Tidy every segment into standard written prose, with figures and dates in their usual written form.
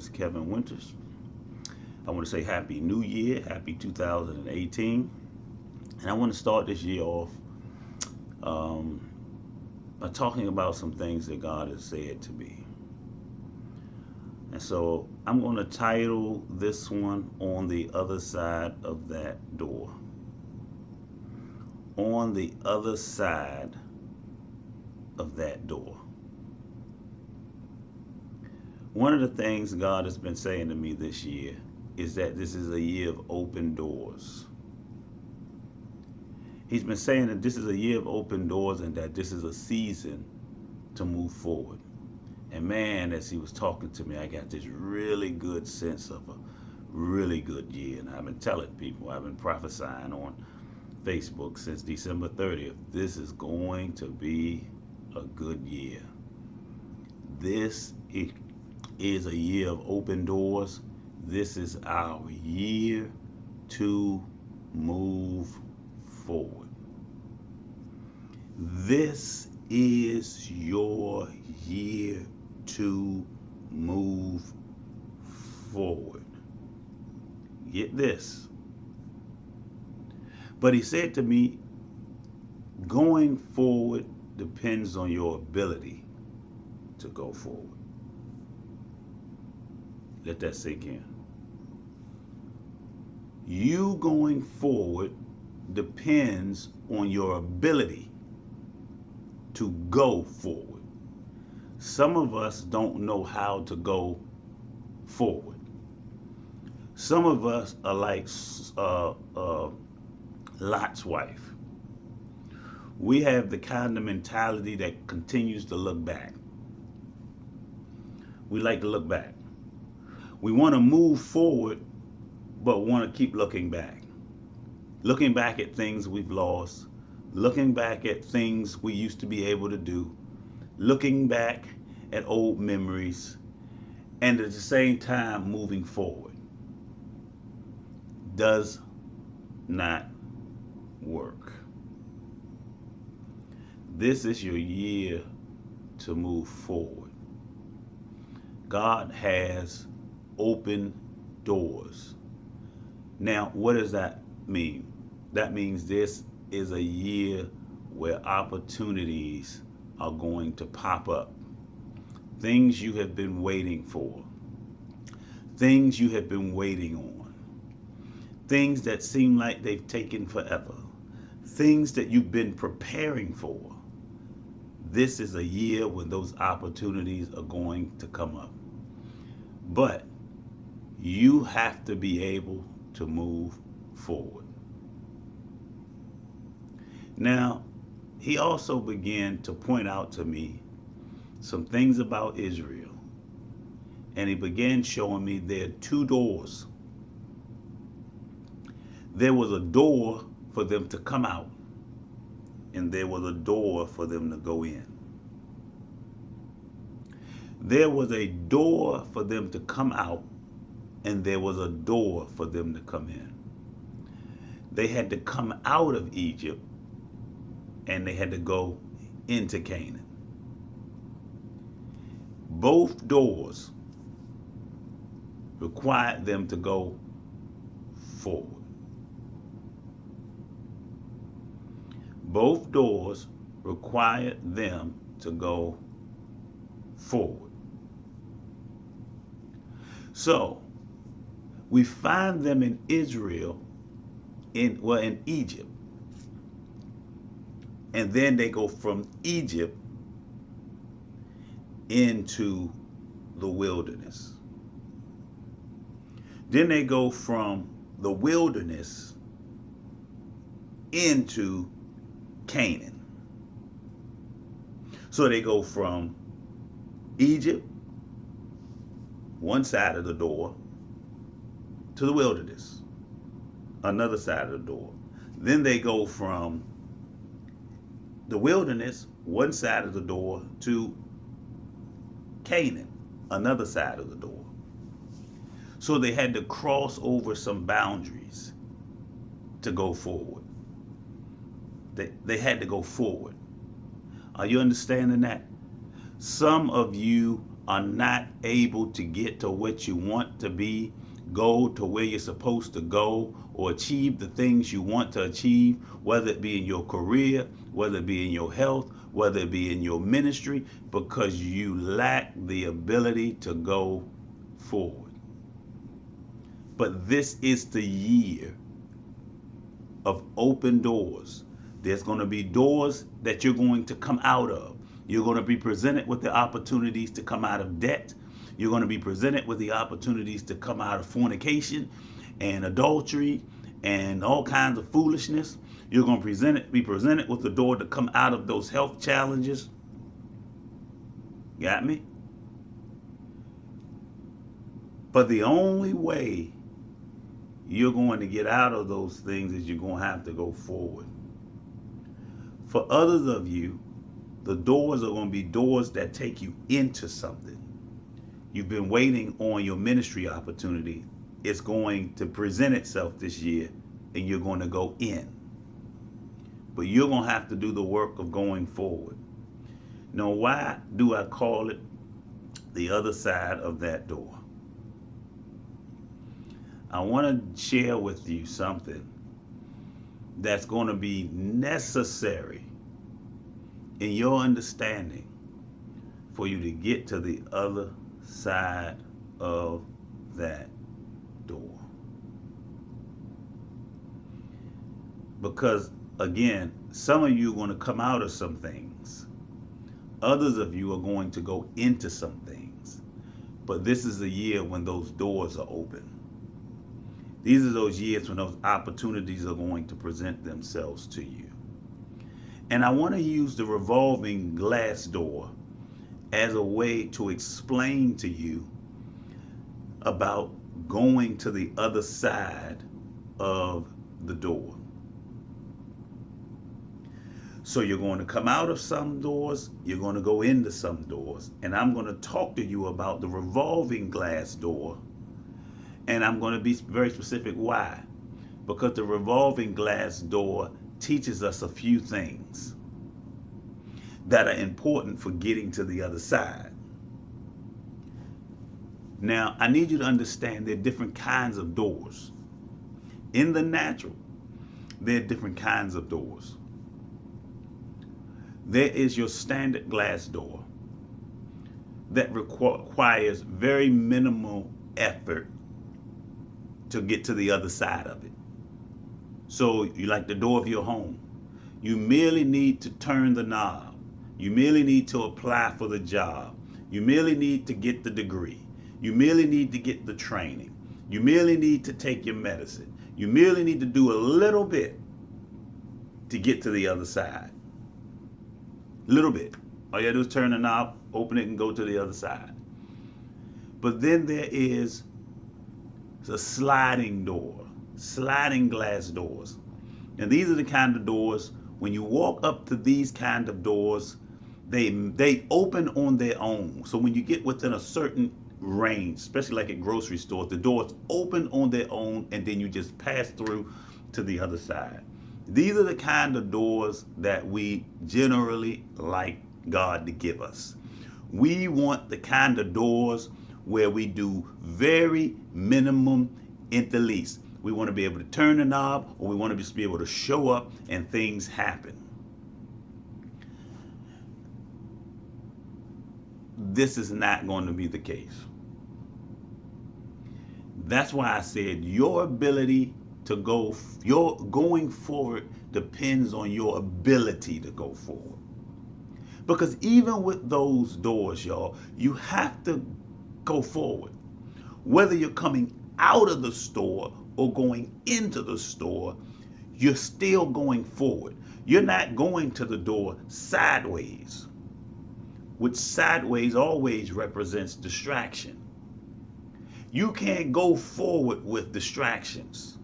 is Kevin Winters. I want to say Happy New Year, Happy 2018. And I want to start this year off um, by talking about some things that God has said to me. And so I'm going to title this one On the Other Side of That Door. On the Other Side of That Door. One of the things God has been saying to me this year is that this is a year of open doors. He's been saying that this is a year of open doors and that this is a season to move forward. And man, as he was talking to me, I got this really good sense of a really good year. And I've been telling people, I've been prophesying on Facebook since December 30th, this is going to be a good year. This is a year of open doors. This is our year to move forward. This is your year to move forward. Get this. But he said to me, going forward depends on your ability to go forward. Let that sink in. You going forward depends on your ability to go forward. Some of us don't know how to go forward. Some of us are like Lot's wife. We have the kind of mentality that continues to look back. We like to look back. We want to move forward, but want to keep looking back. Looking back at things we've lost, looking back at things we used to be able to do, looking back at old memories, and at the same time moving forward. Does not work. This is your year to move forward. God has open doors. Now, what does that mean? That means this is a year where opportunities are going to pop up. Things you have been waiting for. Things you have been waiting on. Things that seem like they've taken forever. Things that you've been preparing for. This is a year when those opportunities are going to come up. But you have to be able to move forward. Now, he also began to point out to me some things about Israel. And he began showing me there are two doors. There was a door for them to come out, and there was a door for them to go in. There was a door for them to come out, and there was a door for them to come in. They had to come out of Egypt, and they had to go into Canaan. Both doors required them to go forward. Both doors required them to go forward. So, we find them in Israel, in Egypt. And then they go from Egypt into the wilderness. Then they go from the wilderness into Canaan. So they go from Egypt, one side of the door, to the wilderness, another side of the door. Then they go from the wilderness, one side of the door, to Canaan, another side of the door. So they had to cross over some boundaries to go forward. They had to go forward. Are you understanding that? Some of you are not able to get to what you want to be, go to where you're supposed to go, or achieve the things you want to achieve, whether it be in your career, whether it be in your health, whether it be in your ministry, because you lack the ability to go forward. But this is the year of open doors. There's going to be doors that you're going to come out of. You're going to be presented with the opportunities to come out of debt. You're going to be presented with the opportunities to come out of fornication and adultery and all kinds of foolishness. You're going to be presented with the door to come out of those health challenges. Got me? But the only way you're going to get out of those things is you're going to have to go forward. For others of you, the doors are going to be doors that take you into something. You've been waiting on your ministry opportunity. It's going to present itself this year, and you're going to go in. But you're going to have to do the work of going forward. Now, why do I call it the other side of that door? I want to share with you something that's going to be necessary in your understanding for you to get to the other side of that door. Because again, some of you are going to come out of some things. Others of you are going to go into some things. But this is a year when those doors are open. These are those years when those opportunities are going to present themselves to you. And I want to use the revolving glass door as a way to explain to you about going to the other side of the door. So you're going to come out of some doors, you're going to go into some doors, and I'm going to talk to you about the revolving glass door. And I'm going to be very specific why. Because the revolving glass door teaches us a few things that are important for getting to the other side. Now, I need you to understand there are different kinds of doors. In the natural, there are different kinds of doors. There is your standard glass door that requires very minimal effort to get to the other side of it. So you like the door of your home. You merely need to turn the knob. You merely need to apply for the job. You merely need to get the degree. You merely need to get the training. You merely need to take your medicine. You merely need to do a little bit to get to the other side. Little bit. All you gotta do is turn the knob, open it, and go to the other side. But then there is a sliding door, sliding glass doors. And these are the kind of doors, when you walk up to these kind of doors, they open on their own. So when you get within a certain range, especially like at grocery stores, the doors open on their own, and then you just pass through to the other side. These are the kind of doors that we generally like God to give us. We want the kind of doors where we do very minimum at the least. We want to be able to turn the knob, or we want to just be able to show up and things happen. This is not going to be the case. That's why I said your ability to go, your going forward depends on your ability to go forward. Because even with those doors, y'all, you have to go forward. Whether you're coming out of the store or going into the store, you're still going forward. You're not going to the door sideways, which sideways always represents distraction. You can't go forward with distractions.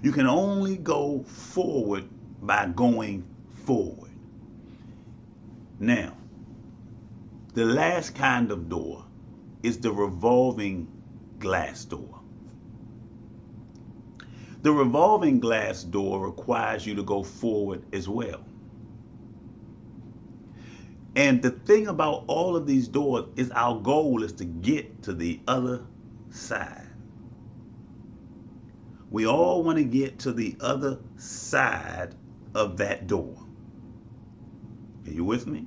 You can only go forward by going forward. Now, the last kind of door is the revolving glass door. The revolving glass door requires you to go forward as well. And the thing about all of these doors is our goal is to get to the other side. We all want to get to the other side of that door. Are you with me?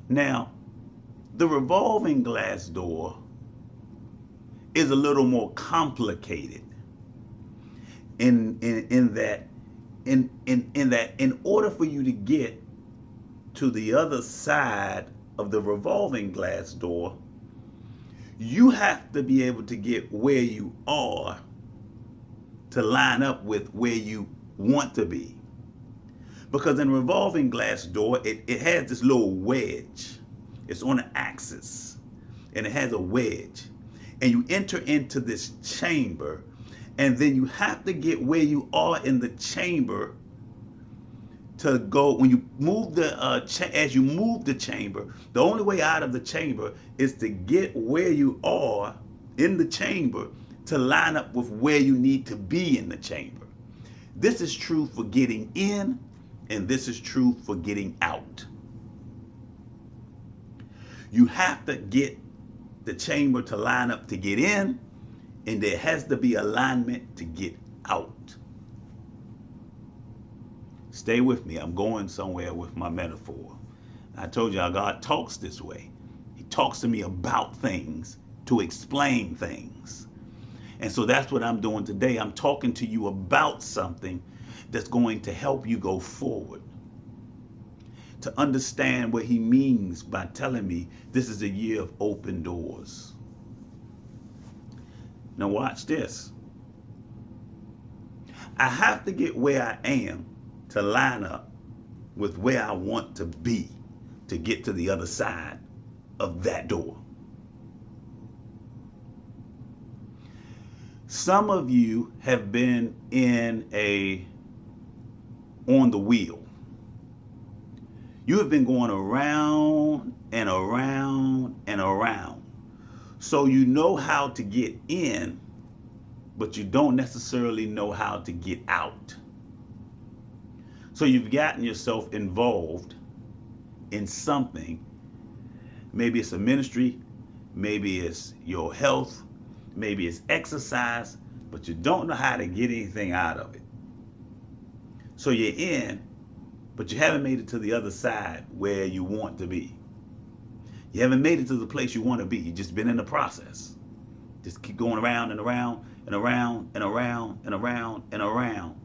Now, the revolving glass door is a little more complicated in that in order for you to get to the other side of the revolving glass door, you have to be able to get where you are to line up with where you want to be. Because in a revolving glass door, it has this little wedge. It's on an axis, and it has a wedge. And you enter into this chamber, and then you have to get where you are in the chamber to go. When you move as you move the chamber, the only way out of the chamber is to get where you are in the chamber to line up with where you need to be in the chamber. This is true for getting in, and this is true for getting out. You have to get the chamber to line up to get in, and there has to be alignment to get out. Stay with me. I'm going somewhere with my metaphor. I told y'all God talks this way. He talks to me about things to explain things. And so that's what I'm doing today. I'm talking to you about something that's going to help you go forward, to understand what he means by telling me this is a year of open doors. Now watch this. I have to get where I am to line up with where I want to be to get to the other side of that door. Some of you have been on the wheel. You have been going around and around and around. So you know how to get in, but you don't necessarily know how to get out. So you've gotten yourself involved in something. Maybe it's a ministry, maybe it's your health, maybe it's exercise, but you don't know how to get anything out of it. So you're in, but you haven't made it to the other side where you want to be. You haven't made it to the place you want to be. You've just been in the process. Just keep going around and around and around and around and around and around.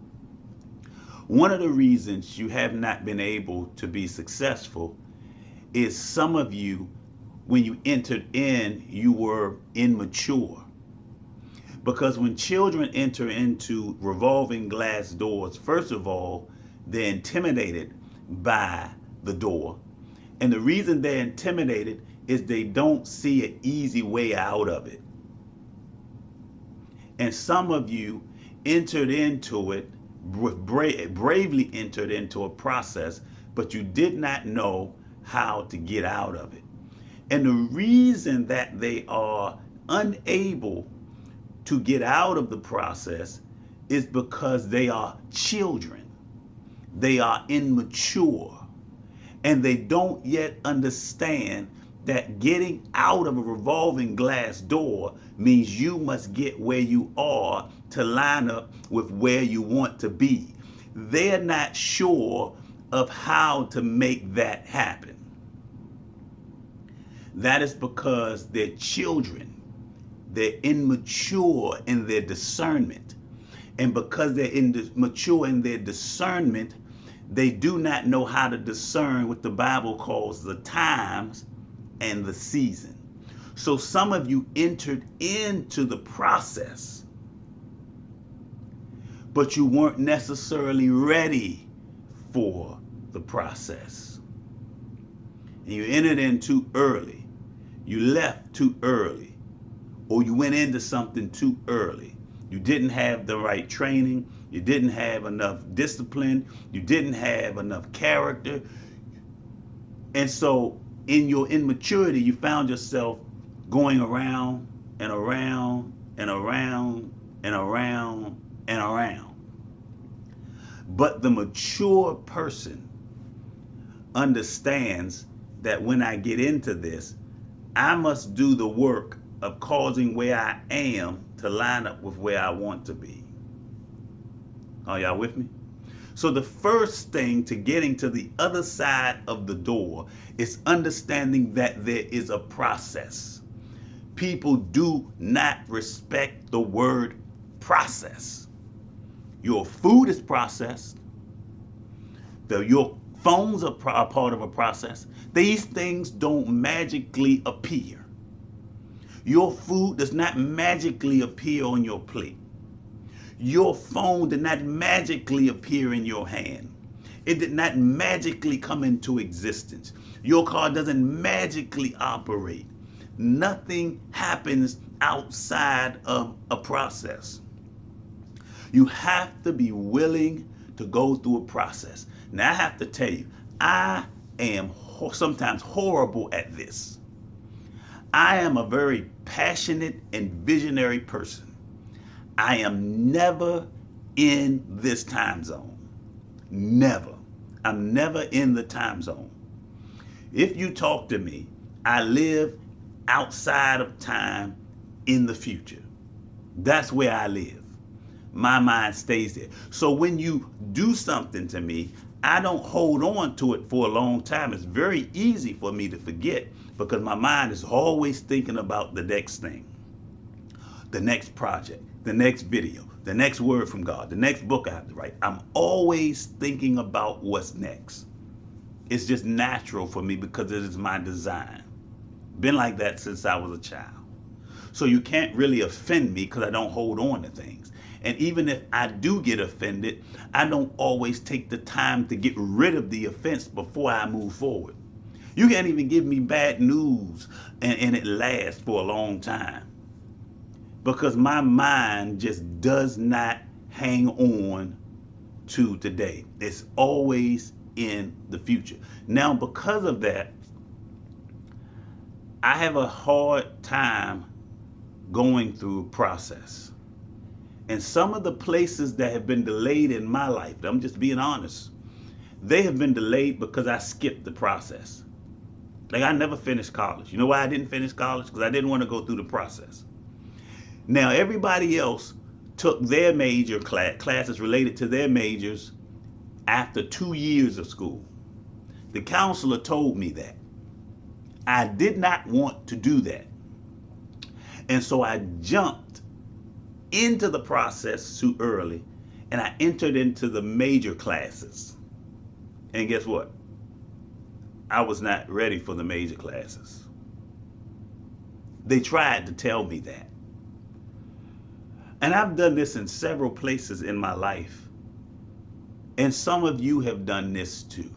One of the reasons you have not been able to be successful is some of you, when you entered in, you were immature. Because when children enter into revolving glass doors, first of all, they're intimidated by the door. And the reason they're intimidated is they don't see an easy way out of it. And some of you entered into it, bravely entered into a process, but you did not know how to get out of it. And the reason that they are unable to get out of the process is because they are children. They are immature. And they don't yet understand that getting out of a revolving glass door means you must get where you are to line up with where you want to be. They're not sure of how to make that happen. That is because they're children. They're immature in their discernment. And because they're immature in their discernment, they do not know how to discern what the Bible calls the times and the season. So some of you entered into the process, but you weren't necessarily ready for the process. And you entered in too early. You left too early. Or you went into something too early. You didn't have the right training. You didn't have enough discipline. You didn't have enough character. And so in your immaturity, you found yourself going around and around and around and around and around. But the mature person understands that when I get into this, I must do the work of causing where I am to line up with where I want to be. Are y'all with me? So the first thing to getting to the other side of the door is understanding that there is a process. People do not respect the word process. Your food is processed. Your phones are part of a process. These things don't magically appear. Your food does not magically appear on your plate. Your phone did not magically appear in your hand. It did not magically come into existence. Your car doesn't magically operate. Nothing happens outside of a process. You have to be willing to go through a process. Now, I have to tell you, I am sometimes horrible at this. I am a very passionate and visionary person. I am never in this time zone. Never. I'm never in the time zone. If you talk to me, I live outside of time in the future. That's where I live. My mind stays there. So when you do something to me, I don't hold on to it for a long time. It's very easy for me to forget because my mind is always thinking about the next thing, the next project, the next video, the next word from God, the next book I have to write. I'm always thinking about what's next. It's just natural for me because it is my design. Been like that since I was a child. So you can't really offend me because I don't hold on to things. And even if I do get offended, I don't always take the time to get rid of the offense before I move forward. You can't even give me bad news and it lasts for a long time because my mind just does not hang on to today. It's always in the future. Now, because of that, I have a hard time going through a process. And some of the places that have been delayed in my life, I'm just being honest, they have been delayed because I skipped the process. Like I never finished college. You know why I didn't finish college? Because I didn't want to go through the process. Now, everybody else took their major classes related to their majors after 2 years of school. The counselor told me that. I did not want to do that. And so I jumped into the process too early and I entered into the major classes. And guess what? I was not ready for the major classes. They tried to tell me that. And I've done this in several places in my life. And some of you have done this too.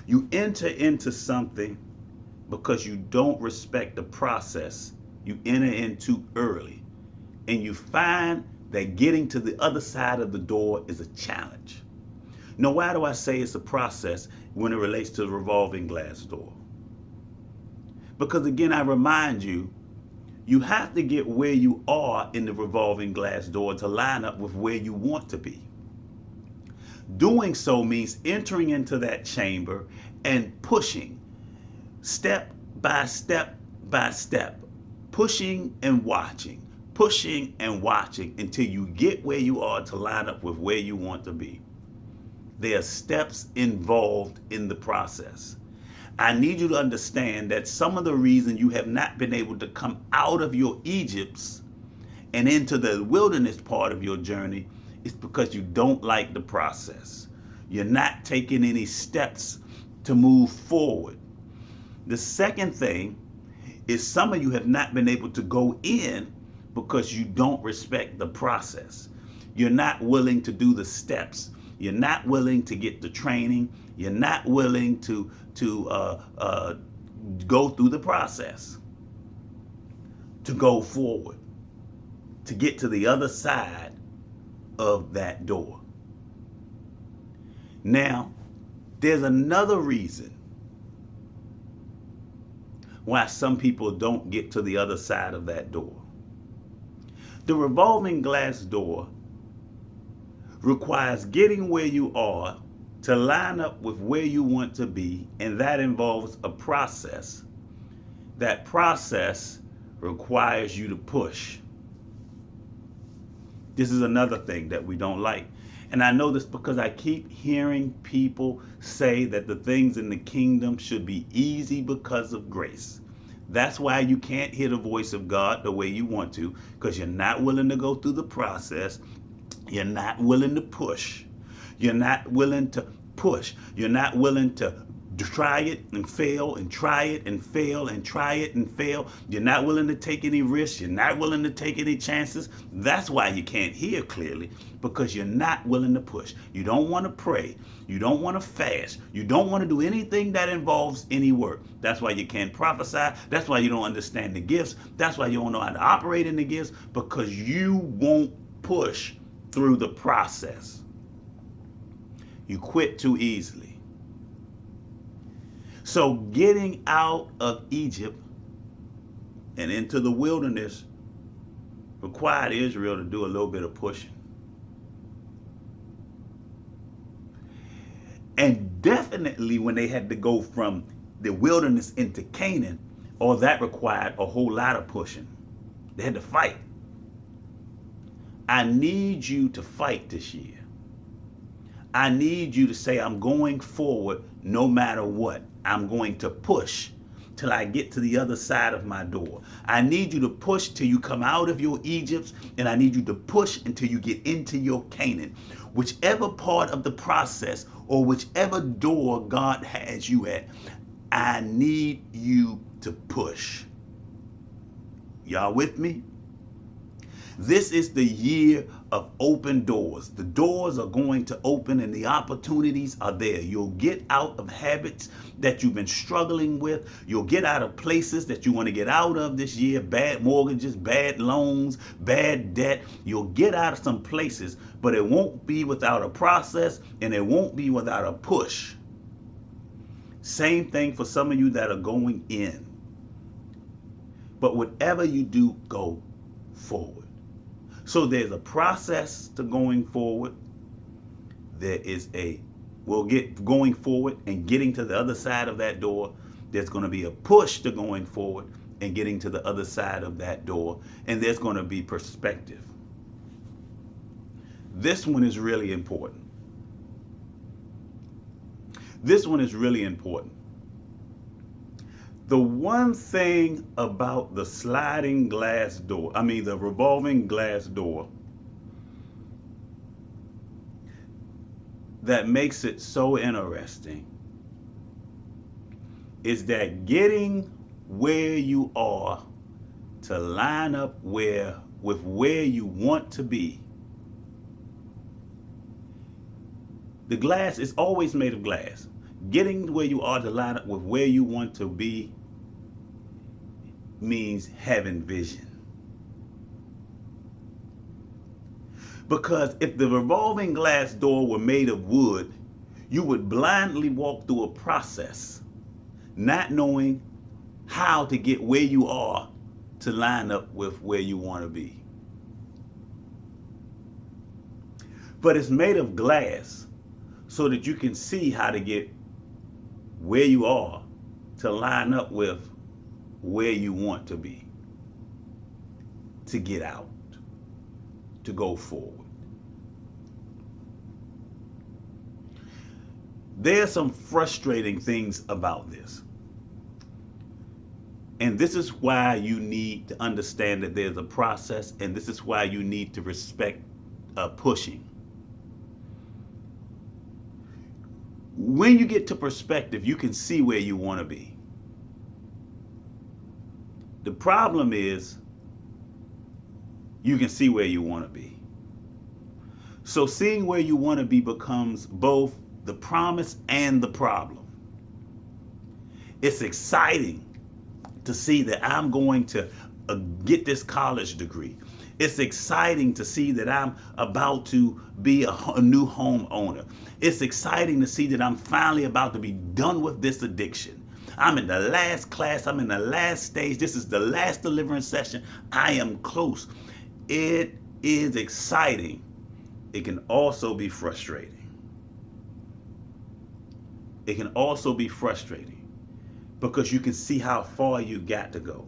You enter into something because you don't respect the process you enter in too early. And you find that getting to the other side of the door is a challenge. Now, why do I say it's a process when it relates to the revolving glass door? Because again, I remind you, you have to get where you are in the revolving glass door to line up with where you want to be. Doing so means entering into that chamber and pushing step by step by step, pushing and watching until you get where you are to line up with where you want to be. There are steps involved in the process. I need you to understand that some of the reason you have not been able to come out of your Egypts and into the wilderness part of your journey is because you don't like the process. You're not taking any steps to move forward. The second thing is some of you have not been able to go in because you don't respect the process. You're not willing to do the steps. You're not willing to get the training. You're not willing to go through the process, to go forward, to get to the other side of that door. Now, there's another reason why some people don't get to the other side of that door. The revolving glass door requires getting where you are to line up with where you want to be, and that involves a process. That process requires you to push. This is another thing that we don't like. And I know this because I keep hearing people say that the things in the kingdom should be easy because of grace. That's why you can't hear the voice of God the way you want to, because you're not willing to go through the process. You're not willing to push. You're not willing to push. You're not willing to try it and fail and try it and fail and try it and fail. You're not willing to take any risks. You're not willing to take any chances. That's why you can't hear clearly, because you're not willing to push. You don't want to pray. You don't want to fast. You don't want to do anything that involves any work. That's why you can't prophesy. That's why you don't understand the gifts. That's why you don't know how to operate in the gifts, because you won't push through the process. You quit too easily. So getting out of Egypt and into the wilderness required Israel to do a little bit of pushing. And definitely when they had to go from the wilderness into Canaan, that required a whole lot of pushing. They had to fight. I need you to fight this year. I need you to say, I'm going forward no matter what. I'm going to push till I get to the other side of my door. I need you to push till you come out of your Egypts, and I need you to push until you get into your Canaan. Whichever part of the process or whichever door God has you at, I need you to push. Y'all with me? This is the year of open doors. The doors are going to open and the opportunities are there. You'll get out of habits that you've been struggling with. You'll get out of places that you want to get out of this year. Bad mortgages, bad loans, bad debt. You'll get out of some places, but it won't be without a process, and it won't be without a push. Same thing for some of you that are going in. But whatever you do, go forward. So there's a process to going forward. There is we'll get going forward and getting to the other side of that door. There's going to be a push to going forward and getting to the other side of that door. And there's going to be perspective. This one is really important. This one is really important. The one thing about the sliding glass door, the revolving glass door, that makes it so interesting is that getting where you are to line up with where you want to be. The glass is always made of glass. Getting where you are to line up with where you want to be means having vision. Because if the revolving glass door were made of wood, you would blindly walk through a process, not knowing how to get where you are to line up with where you want to be. But it's made of glass so that you can see how to get where you are to line up with where you want to be, to get out, to go forward. There are some frustrating things about this. And this is why you need to understand that there's a process, and this is why you need to respect pushing. When you get to perspective, you can see where you want to be. The problem is you can see where you want to be. So seeing where you want to be becomes both the promise and the problem. It's exciting to see that I'm going to get this college degree. It's exciting to see that I'm about to be a new homeowner. It's exciting to see that I'm finally about to be done with this addiction. I'm in the last class. I'm in the last stage. This is the last deliverance session. I am close. It is exciting. It can also be frustrating. it can also be frustrating because you can see how far you got to go.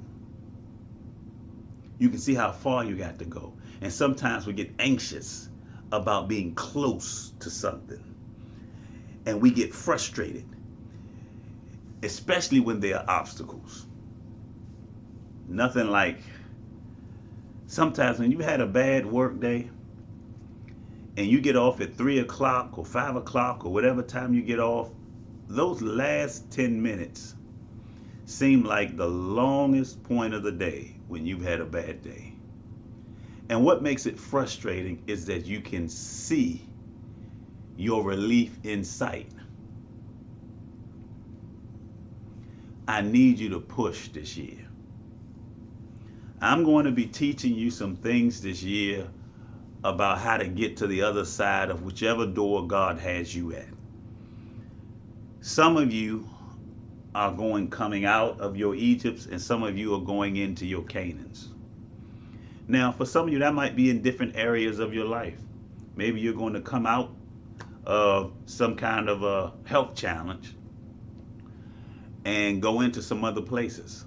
You can see how far you got to go. And sometimes we get anxious about being close to something. And we get frustrated, especially when there are obstacles. Nothing like sometimes when you had a bad work day and you get off at 3 o'clock or 5 o'clock or whatever time you get off, those last 10 minutes seem like the longest point of the day when you've had a bad day. And what makes it frustrating is that you can see your relief in sight. I need you to push this year. I'm going to be teaching you some things this year about how to get to the other side of whichever door God has you at. Some of you are coming out of your Egypts, and some of you are going into your Canaans. Now, for some of you, that might be in different areas of your life. Maybe you're going to come out of some kind of a health challenge and go into some other places.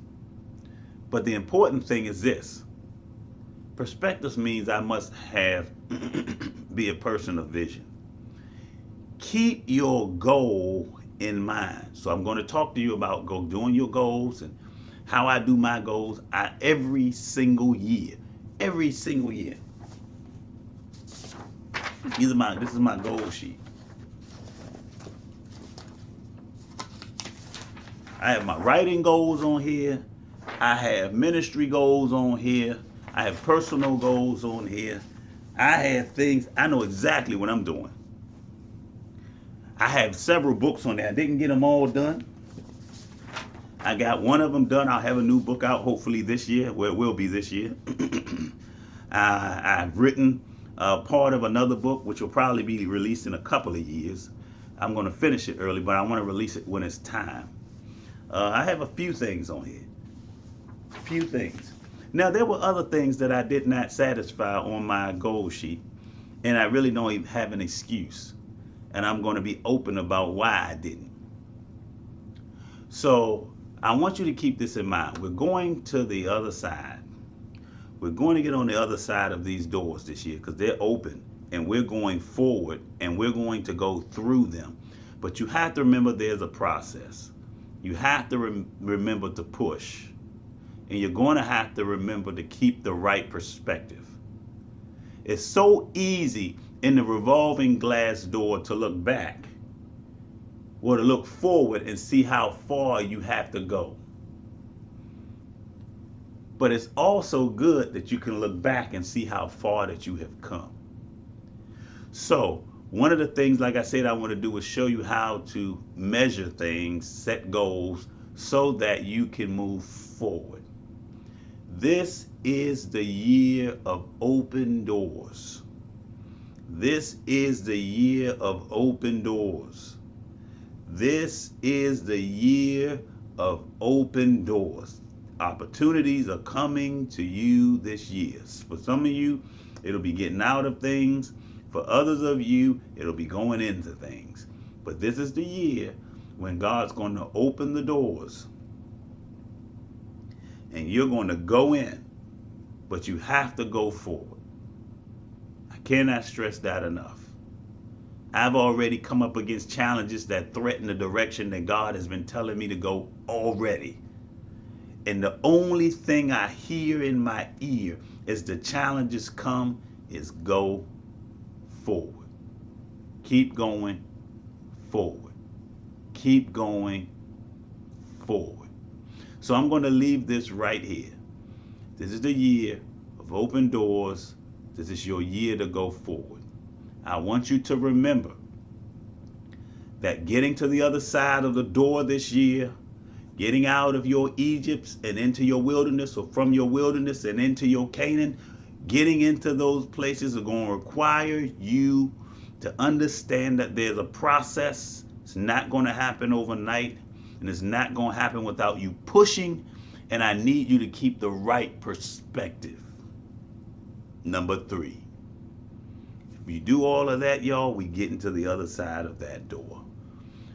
But the important thing is this. Perspective means I must be a person of vision. Keep your goal in mind. So I'm going to talk to you about doing your goals and how I do my goals every single year. Every single year. This is my goal sheet. I have my writing goals on here. I have ministry goals on here. I have personal goals on here. I have things, I know exactly what I'm doing. I have several books on there. I didn't get them all done. I got one of them done. I'll have a new book out hopefully this year. Well, it will be this year. I've written part of another book, which will probably be released in a couple of years. I'm going to finish it early, but I want to release it when it's time. I have a few things on here. Few things. Now, there were other things that I did not satisfy on my goal sheet, and I really don't even have an excuse. And I'm going to be open about why I didn't. So I want you to keep this in mind. We're going to the other side. We're going to get on the other side of these doors this year because they're open, and we're going forward, and we're going to go through them. But you have to remember there's a process. You have to remember to push. And you're going to have to remember to keep the right perspective. It's so easy in the revolving glass door to look back or to look forward and see how far you have to go. But it's also good that you can look back and see how far that you have come. So one of the things, like I said, I want to do is show you how to measure things, set goals, so that you can move forward. This is the year of open doors. This is the year of open doors. This is the year of open doors. Opportunities are coming to you this year. For some of you, it'll be getting out of things. For others of you, it'll be going into things. But this is the year when God's going to open the doors. And you're going to go in. But you have to go forward. I cannot stress that enough. I've already come up against challenges that threaten the direction that God has been telling me to go already. And the only thing I hear in my ear as the challenges come is go forward. Keep going forward. Keep going forward. So I'm going to leave this right here. This is the year of open doors. This is your year to go forward. I want you to remember that getting to the other side of the door this year, getting out of your Egypts and into your wilderness, or from your wilderness and into your Canaan, getting into those places are going to require you to understand that there's a process. It's not going to happen overnight, and it's not going to happen without you pushing, and I need you to keep the right perspective. Number 3. If you do all of that, y'all, we get into the other side of that door.